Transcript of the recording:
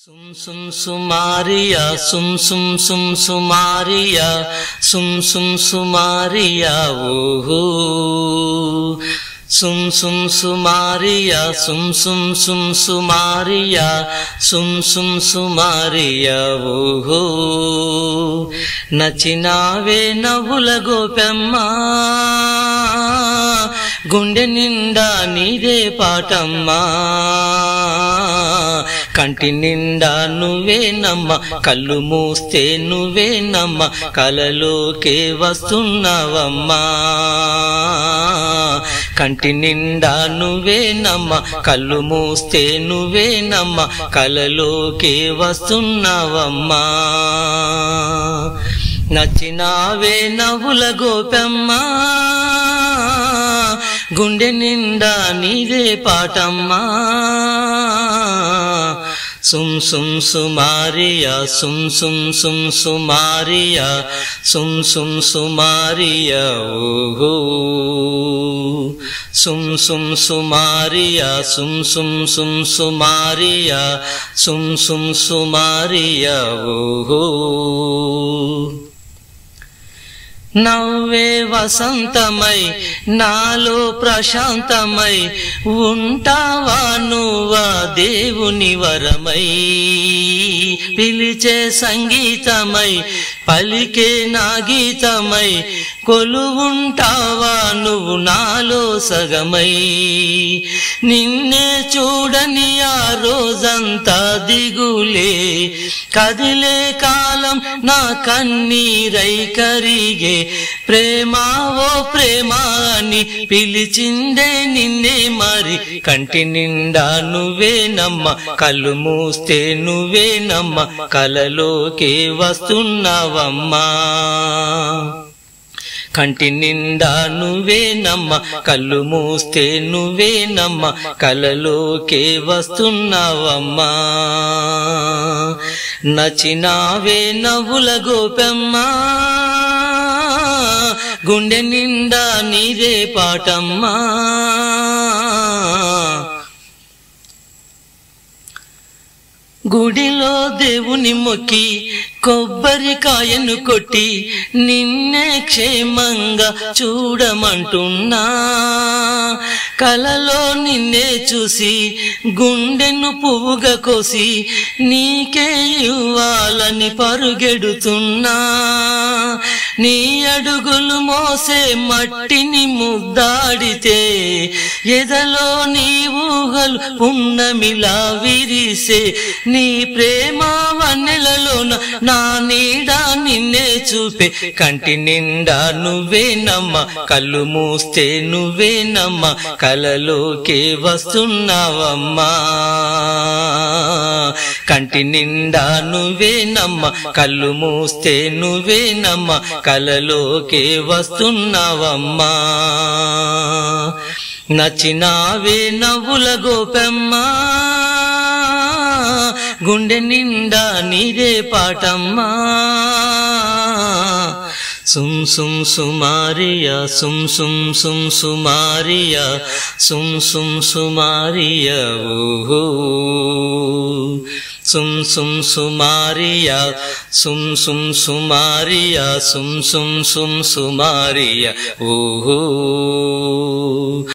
Sum sum sumaria, sum sum sum sumaria, sum sum sumaria, oh. Sum sum sumaria, sum sum sum sumaria, sum sum sumaria, oh. Nachinave navula gopemma, గుండె నిండా నీదే పాటమ్మా, కంటి నిండా నువ్వేనమ్మ, కళ్ళు మూస్తే నువ్వేనమ్మ, కలలోకే వస్తున్నావమ్మా. కంటి నిండా నువ్వేనమ్మ, కళ్ళు మూస్తే నువ్వేనమ్మ, కలలోకే వస్తున్నావమ్మా. నచ్చినావే నవ్వుల గోపెమ్మా, గుండె నిండా నీదే పాటమ్మా. సుమ్ సుమ్ సుమారియా, సుమ్ సుమ్ సుమ్ సుమారియా, సుమ్ సుమ్ సుమారియా, ఓహో. సుమ్ సుమ్ సుమారియా, సుమ్ సుమ్ సుమ్ సుమారియా, సుమ్ సుమ్ సుమారియా, ఓహో. నవ్వే వసంతమై నాలో ప్రశాంతమై ఉంటావా నువ్వా దేవుని వరమై, పిలిచే సంగీతమై పలికే నా గీతమై కొలువుంటావా నువ్వు నాలో సగమై. నిన్నే చూడని ఆ రోజంతా దిగులే, కదిలే కాలం నా కన్నీరై కరిగే, ప్రేమా ఓ ప్రేమా అని పిలిచిందే నిన్నే మరి. కంటి నిండా నువ్వేనమ్మ, కళ్ళు మూస్తే నువ్వేనమ్మ, కలలోకే వస్తున్నావమ్మా. కంటి నిండా నువ్వేనమ్మ, కళ్ళు మూస్తే నువ్వేనమ్మ, కలలోకే వస్తున్నావమ్మా. నచ్చినావే నవ్వుల గోపెమ్మా, గుండె నిండా నీదే పాటమ్మా. గుడిలో దేవుని మొక్కి కొబ్బరికాయను కొట్టి నిన్నే క్షేమంగా చూడమంటున్నా, కలలో నిన్నే చూసి గుండెను పువ్వుగా కోసి నీకే ఇవ్వాలని పరుగెడుతున్నా. నీ అడుగులు మోసే మట్టిని ముద్దాడితే ఎదలో నీ ఊహలు పున్నమిలా విరిసే, నీ ప్రేమ వన్నెలలోన నా నీడ నిన్నే చూపే. కంటి నిండా నువ్వేనమ్మ, కళ్ళు మూస్తే నువ్వేనమ్మ, కలలోకే వస్తున్నావమ్మా. కంటి నిండా నువ్వేనమ్మ, కళ్ళు మూస్తే నువ్వేనమ్మ, కలలోకే వస్తున్నావమ్మా. నచ్చినావే నవ్వుల గోపెమ్మా, గుండె నిండా నీదే పాటమ్మా. సుమ్ సుమ్ సుమారియా, సుమ్ సుమ్ సుమ్ సుమారియా, సుమ్ సుమ్ సుమారియా, ఓహో. సుమ్ సుమ్ సుమారియా, సుమ్ సుమ్ సుమారియా, సుమ్ సుమ్ సుమ్ సుమారియా, ఓహో.